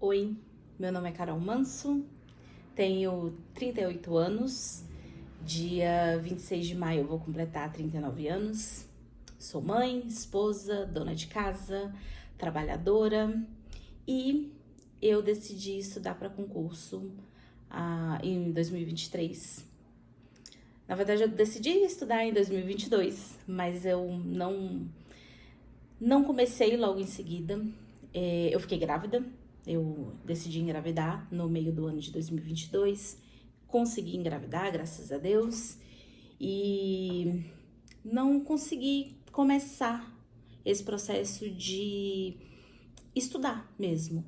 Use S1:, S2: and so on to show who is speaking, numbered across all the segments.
S1: Oi, meu nome é Carol Manso, tenho 38 anos, dia 26 de maio eu vou completar 39 anos. Sou mãe, esposa, dona de casa, trabalhadora e eu decidi estudar para concurso em 2023. Na verdade, eu decidi estudar em 2022, mas eu não comecei logo em seguida. Eu fiquei grávida, eu decidi engravidar no meio do ano de 2022, consegui engravidar, graças a Deus, e não consegui começar esse processo de estudar mesmo.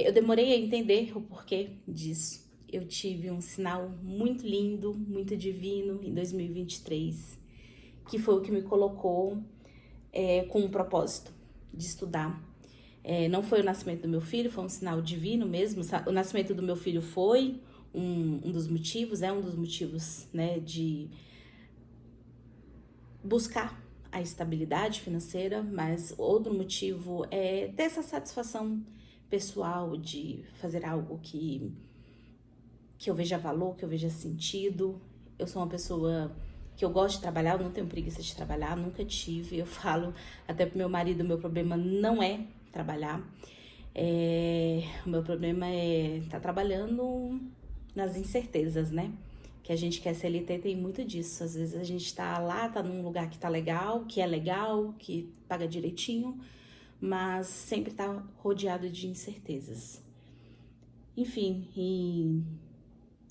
S1: Eu demorei a entender o porquê disso. Eu tive um sinal muito lindo, muito divino em 2023, que foi o que me colocou com um propósito de estudar. Não foi o nascimento do meu filho, foi um sinal divino mesmo. O nascimento do meu filho foi um dos motivos, um dos motivos, né, de buscar a estabilidade financeira, mas outro motivo é ter essa satisfação pessoal de fazer algo que eu veja valor, que eu veja sentido. Eu sou uma pessoa que eu gosto de trabalhar, eu não tenho preguiça de trabalhar, nunca tive. Eu falo até pro meu marido, meu problema não é trabalhar. O meu problema é estar trabalhando nas incertezas, né? Que a gente quer CLT tem muito disso. Às vezes a gente tá lá, tá num lugar que tá legal, que paga direitinho, mas sempre tá rodeado de incertezas. Enfim, em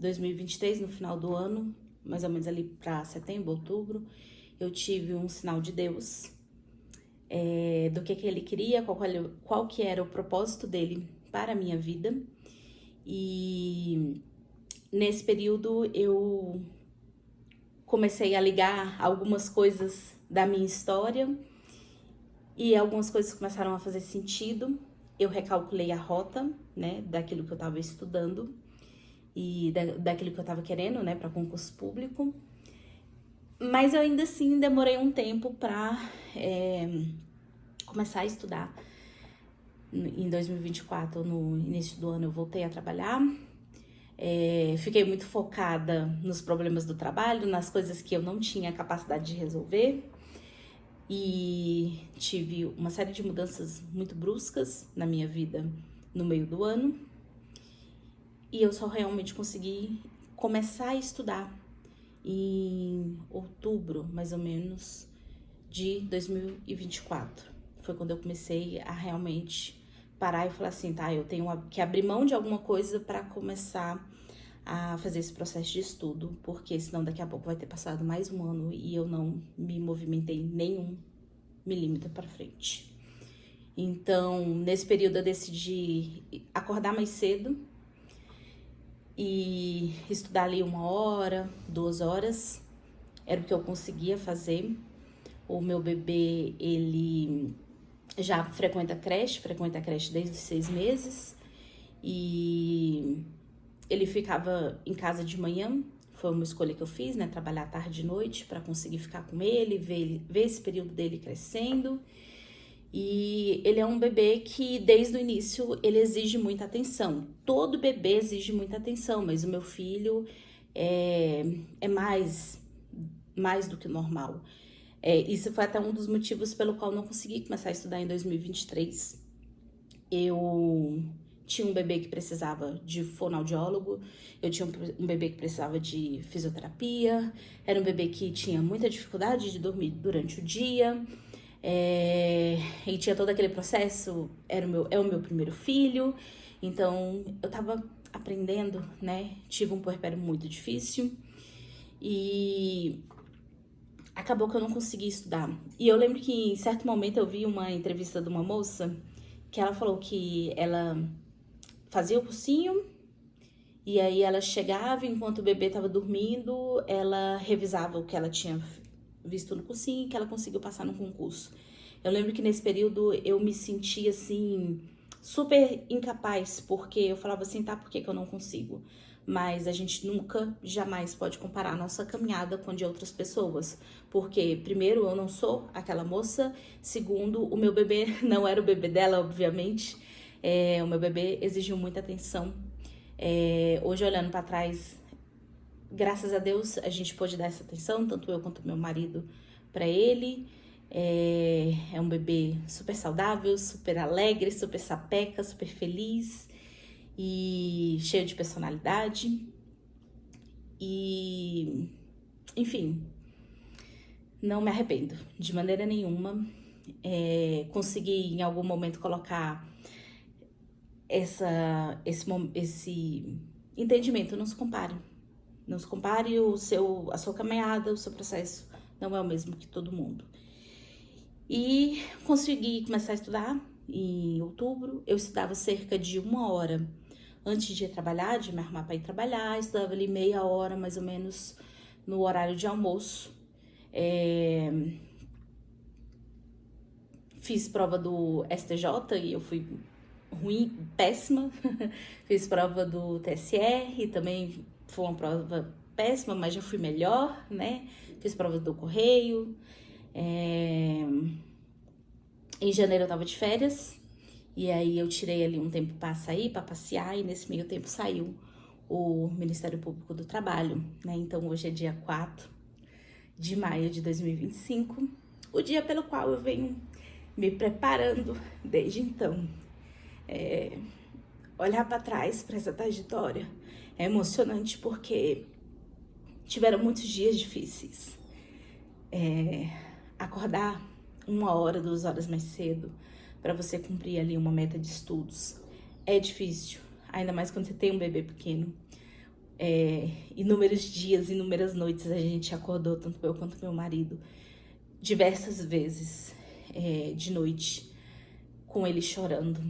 S1: 2023, no final do ano, mais ou menos ali para setembro, outubro, eu tive um sinal de Deus, do que ele queria, qual que era o propósito dele para a minha vida. E nesse período eu comecei a ligar algumas coisas da minha história e algumas coisas começaram a fazer sentido. Eu recalculei a rota, né, daquilo que eu estava estudando e daquilo que eu estava querendo, né, para concurso público. Mas eu ainda assim demorei um tempo para começar a estudar. Em 2024, no início do ano, eu voltei a trabalhar. Fiquei muito focada nos problemas do trabalho, nas coisas que eu não tinha capacidade de resolver. E tive uma série de mudanças muito bruscas na minha vida no meio do ano. E eu só realmente consegui começar a estudar em outubro, mais ou menos, de 2024. Foi quando eu comecei a realmente parar e falar assim, tá, eu tenho que abrir mão de alguma coisa para começar a fazer esse processo de estudo, porque senão daqui a pouco vai ter passado mais um ano e eu não me movimentei nenhum milímetro para frente. Então, nesse período eu decidi acordar mais cedo e estudar ali 1 hora, 2 horas, era o que eu conseguia fazer. O meu bebê, ele já frequenta a creche desde os 6 meses e ele ficava em casa de manhã. Foi uma escolha que eu fiz, né? Trabalhar tarde e noite para conseguir ficar com ele, ver esse período dele crescendo. E ele é um bebê que desde o início ele exige muita atenção. Todo bebê exige muita atenção, mas o meu filho é mais do que normal. Isso foi até um dos motivos pelo qual eu não consegui começar a estudar em 2023. Eu tinha um bebê que precisava de fonoaudiólogo, eu tinha um bebê que precisava de fisioterapia, era um bebê que tinha muita dificuldade de dormir durante o dia, e tinha todo aquele processo, é o meu primeiro filho, então eu tava aprendendo, né? Tive um puerpério muito difícil e acabou que eu não consegui estudar. E eu lembro que em certo momento eu vi uma entrevista de uma moça que ela falou que ela fazia o cursinho e aí ela chegava enquanto o bebê estava dormindo, ela revisava o que ela tinha visto no cursinho e que ela conseguiu passar no concurso. Eu lembro que nesse período eu me sentia assim super incapaz, porque eu falava assim, tá, por que eu não consigo? Mas a gente nunca, jamais pode comparar a nossa caminhada com a de outras pessoas. Porque, primeiro, eu não sou aquela moça. Segundo, o meu bebê não era o bebê dela, obviamente. O meu bebê exigiu muita atenção. Hoje, olhando para trás, graças a Deus, a gente pôde dar essa atenção, tanto eu quanto meu marido, para ele. É um bebê super saudável, super alegre, super sapeca, super feliz e cheio de personalidade. E, enfim, não me arrependo de maneira nenhuma. Consegui em algum momento colocar esse entendimento. Não se compare. Não se compare, a sua caminhada, o seu processo não é o mesmo que todo mundo. E consegui começar a estudar em outubro. Eu estudava cerca de 1 hora antes de ir trabalhar, de me arrumar para ir trabalhar. Estudava ali meia hora, mais ou menos, no horário de almoço. Fiz prova do STJ e eu fui ruim, péssima. Fiz prova do TSR e também foi uma prova péssima, mas já fui melhor, né? Fiz prova do Correio. Em janeiro eu tava de férias e aí eu tirei ali um tempo para sair, para passear, e nesse meio tempo saiu o Ministério Público do Trabalho, né? Então hoje é dia 4 de maio de 2025, o dia pelo qual eu venho me preparando desde então. Olhar para trás para essa trajetória é emocionante porque tiveram muitos dias difíceis. Acordar 1 hora, 2 horas mais cedo para você cumprir ali uma meta de estudos é difícil, ainda mais quando você tem um bebê pequeno. Inúmeros dias, inúmeras noites a gente acordou, tanto eu quanto meu marido, diversas vezes de noite, com ele chorando.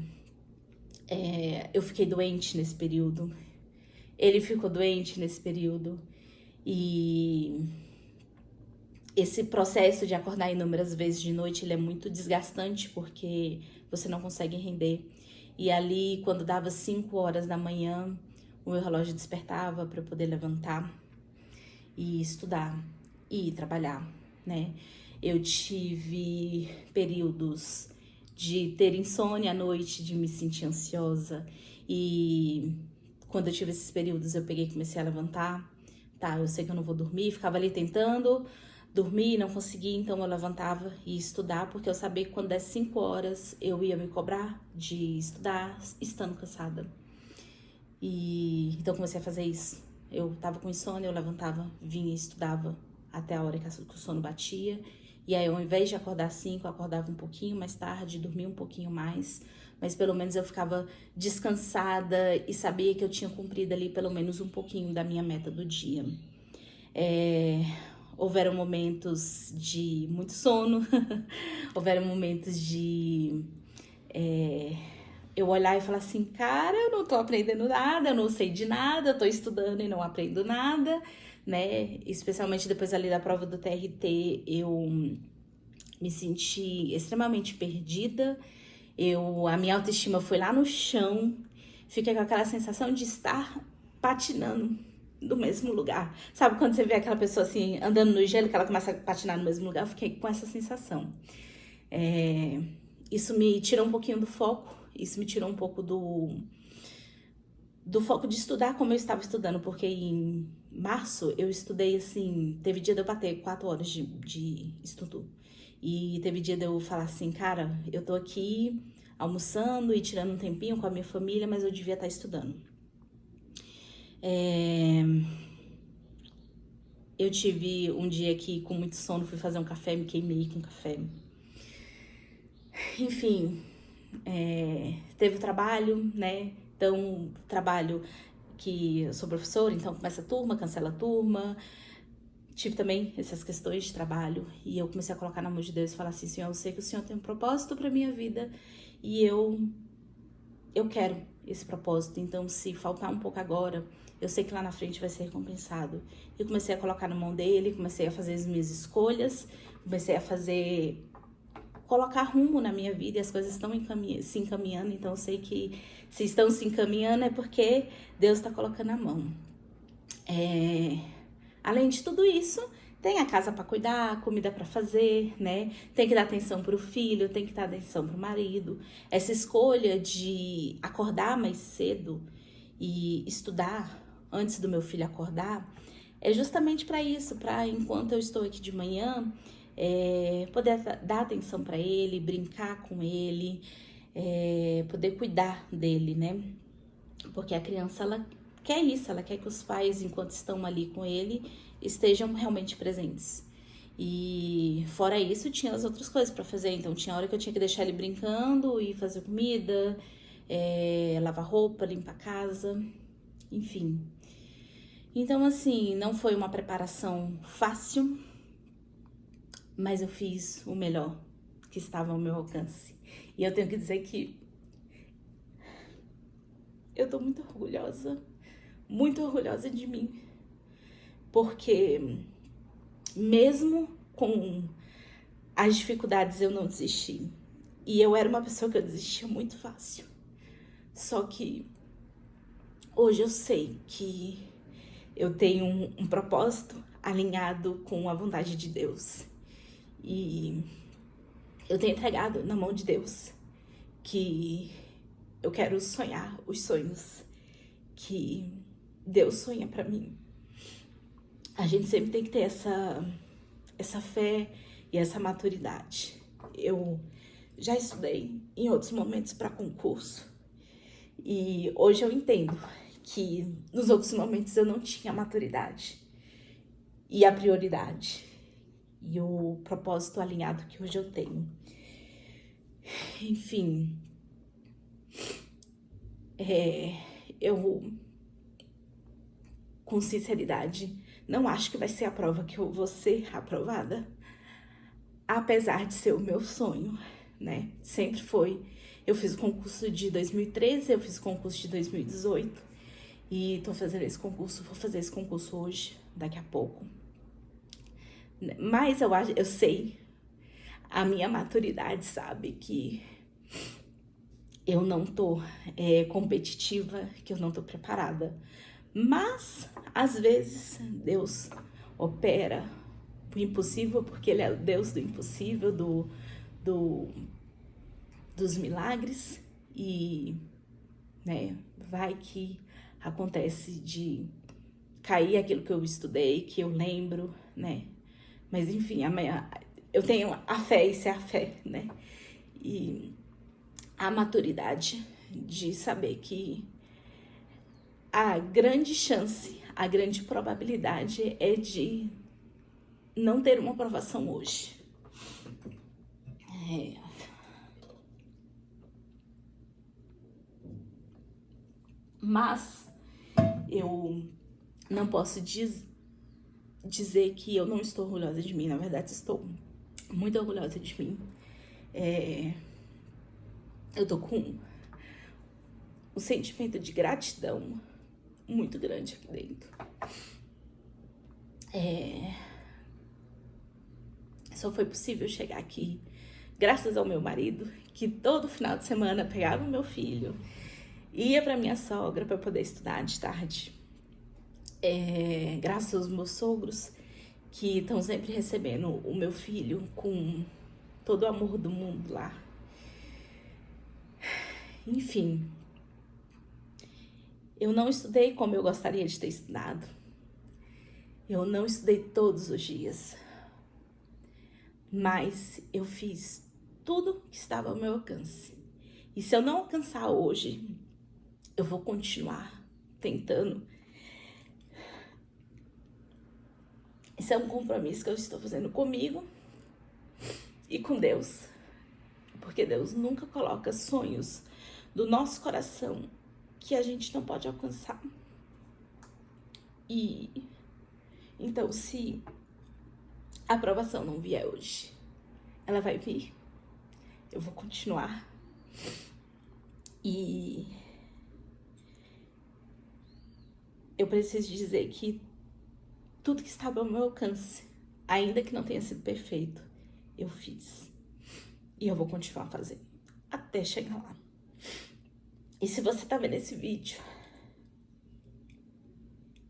S1: Eu fiquei doente nesse período, ele ficou doente nesse período, e esse processo de acordar inúmeras vezes de noite, ele é muito desgastante, porque você não consegue render. E ali, quando dava 5 horas da manhã, o meu relógio despertava para eu poder levantar e estudar e trabalhar, né? Eu tive períodos de ter insônia à noite, de me sentir ansiosa, e quando eu tive esses períodos eu peguei e comecei a levantar. Eu sei que eu não vou dormir, ficava ali tentando dormir, não conseguia, então eu levantava e ia estudar, porque eu sabia que quando desse 5 horas eu ia me cobrar de estudar estando cansada. E então comecei a fazer isso. Eu tava com insônia, eu levantava, vinha e estudava até a hora que o sono batia. E aí, ao invés de acordar às 5, eu acordava um pouquinho mais tarde, dormia um pouquinho mais, mas pelo menos eu ficava descansada e sabia que eu tinha cumprido ali pelo menos um pouquinho da minha meta do dia. Houveram momentos de muito sono, houveram momentos de eu olhar e falar assim, cara, eu não tô aprendendo nada, eu não sei de nada, eu tô estudando e não aprendo nada, né? Especialmente depois ali da prova do TRT, eu me senti extremamente perdida, a minha autoestima foi lá no chão, fiquei com aquela sensação de estar patinando no mesmo lugar. Sabe quando você vê aquela pessoa assim, andando no gelo, que ela começa a patinar no mesmo lugar? Eu fiquei com essa sensação. Isso me tirou um pouquinho do foco, isso me tirou um pouco do foco de estudar como eu estava estudando, porque em março eu estudei assim, teve dia de eu bater 4 horas de estudo. E teve dia de eu falar assim, cara, eu tô aqui almoçando e tirando um tempinho com a minha família, mas eu devia estar estudando. Eu tive um dia que com muito sono, fui fazer um café, me queimei com café. Enfim, teve o trabalho, né? Então, trabalho que eu sou professora, então começa a turma, cancela a turma. Tive também essas questões de trabalho e eu comecei a colocar na mão de Deus e falar assim, Senhor, eu sei que o Senhor tem um propósito para minha vida e eu quero esse propósito, então se faltar um pouco agora, eu sei que lá na frente vai ser recompensado. E comecei a colocar na mão dele, comecei a fazer as minhas escolhas, comecei a colocar rumo na minha vida, e as coisas estão se encaminhando, então eu sei que se estão se encaminhando é porque Deus está colocando a mão. Além de tudo isso, tem a casa para cuidar, comida para fazer, né? Tem que dar atenção pro filho, tem que dar atenção pro marido. Essa escolha de acordar mais cedo e estudar antes do meu filho acordar é justamente para isso, para enquanto eu estou aqui de manhã, poder dar atenção para ele, brincar com ele, poder cuidar dele, né? Porque a criança, ela quer isso, ela quer que os pais, enquanto estão ali com ele, estejam realmente presentes. E fora isso, tinha as outras coisas para fazer. Então, tinha hora que eu tinha que deixar ele brincando e fazer comida, lavar roupa, limpar a casa, enfim. Então, assim, não foi uma preparação fácil, mas eu fiz o melhor que estava ao meu alcance. E eu tenho que dizer que eu tô muito orgulhosa de mim, porque mesmo com as dificuldades eu não desisti. E eu era uma pessoa que eu desistia muito fácil. Só que hoje eu sei que eu tenho um propósito alinhado com a vontade de Deus. E eu tenho entregado na mão de Deus que eu quero sonhar os sonhos que Deus sonha pra mim. A gente sempre tem que ter essa fé e essa maturidade. Eu já estudei em outros momentos para concurso e hoje eu entendo que nos outros momentos eu não tinha a maturidade e a prioridade e o propósito alinhado que hoje eu tenho. Enfim, eu, com sinceridade, não acho que vai ser a prova que eu vou ser aprovada, apesar de ser o meu sonho, né? Sempre foi. Eu fiz o concurso de 2013, eu fiz o concurso de 2018 e tô fazendo esse concurso, vou fazer esse concurso hoje, daqui a pouco. Mas eu sei, a minha maturidade sabe que eu não tô competitiva, que eu não tô preparada. Mas, às vezes, Deus opera o impossível, porque Ele é o Deus do impossível, dos milagres. E, né, vai que acontece de cair aquilo que eu estudei, que eu lembro, né? Mas, enfim, eu tenho a fé, isso é a fé, né? E a maturidade de saber que a grande chance, a grande probabilidade é de não ter uma aprovação hoje. Mas eu não posso dizer que eu não estou orgulhosa de mim. Na verdade, estou muito orgulhosa de mim. Eu tô com um sentimento de gratidão muito grande aqui dentro. Só foi possível chegar aqui graças ao meu marido, que todo final de semana pegava o meu filho, ia pra minha sogra para poder estudar de tarde. Graças aos meus sogros, que estão sempre recebendo o meu filho com todo o amor do mundo lá. Enfim, eu não estudei como eu gostaria de ter estudado. Eu não estudei todos os dias. Mas eu fiz tudo que estava ao meu alcance. E se eu não alcançar hoje, eu vou continuar tentando. Esse é um compromisso que eu estou fazendo comigo e com Deus. Porque Deus nunca coloca sonhos do nosso coração que a gente não pode alcançar. E então, se a aprovação não vier hoje, ela vai vir. Eu vou continuar. E eu preciso dizer que tudo que estava ao meu alcance, ainda que não tenha sido perfeito, eu fiz. E eu vou continuar fazendo até chegar lá. E se você tá vendo esse vídeo,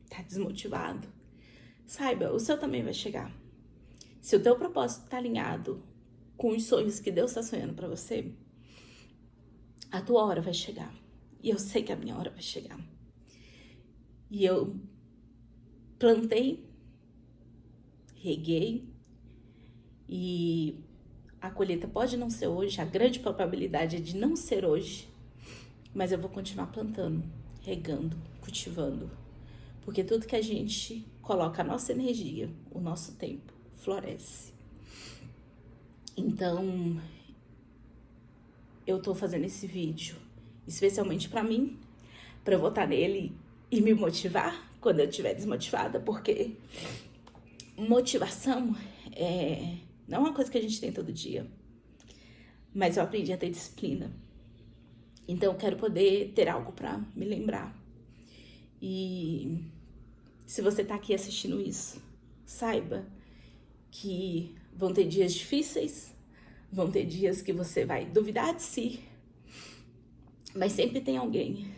S1: tá desmotivado, saiba, o seu também vai chegar. Se o teu propósito está alinhado com os sonhos que Deus está sonhando para você, a tua hora vai chegar. E eu sei que a minha hora vai chegar. E eu plantei, reguei, e a colheita pode não ser hoje, a grande probabilidade é de não ser hoje, mas eu vou continuar plantando, regando, cultivando, porque tudo que a gente coloca a nossa energia, o nosso tempo, floresce. Então, eu tô fazendo esse vídeo especialmente pra mim, pra eu votar nele e me motivar quando eu estiver desmotivada, porque motivação não é uma coisa que a gente tem todo dia, mas eu aprendi a ter disciplina. Então eu quero poder ter algo pra me lembrar. E se você tá aqui assistindo isso, saiba que vão ter dias difíceis, vão ter dias que você vai duvidar de si, mas sempre tem alguém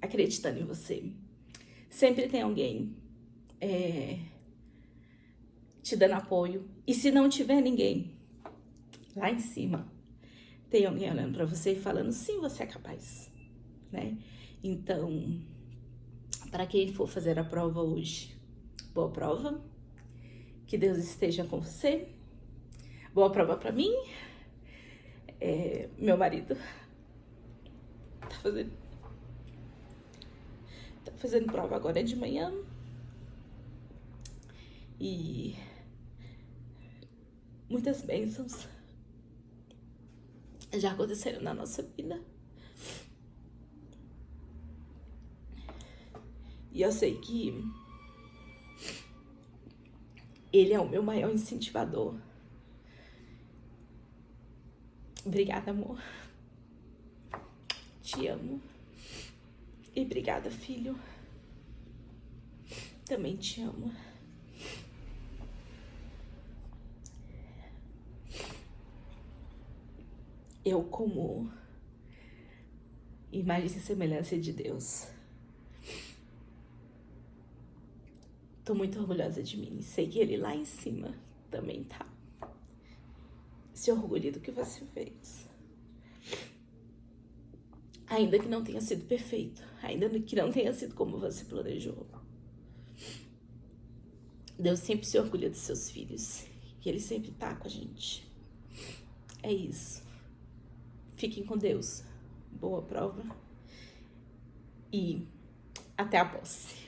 S1: acreditando em você. Sempre tem alguém te dando apoio. E se não tiver ninguém, lá em cima, tem alguém olhando pra você e falando, sim, você é capaz, né? Então, para quem for fazer a prova hoje, boa prova, que Deus esteja com você, boa prova pra mim. Meu marido tá fazendo prova agora de manhã e muitas bênçãos já aconteceram na nossa vida. E eu sei que ele é o meu maior incentivador. Obrigada, amor. Te amo. E obrigada, filho. Também te amo. Eu, como imagem e semelhança de Deus, tô muito orgulhosa de mim. Sei que ele lá em cima também tá. Se orgulhe do que você fez. Ainda que não tenha sido perfeito. Ainda que não tenha sido como você planejou. Deus sempre se orgulha dos seus filhos. E ele sempre tá com a gente. É isso. Fiquem com Deus. Boa prova. E até a posse.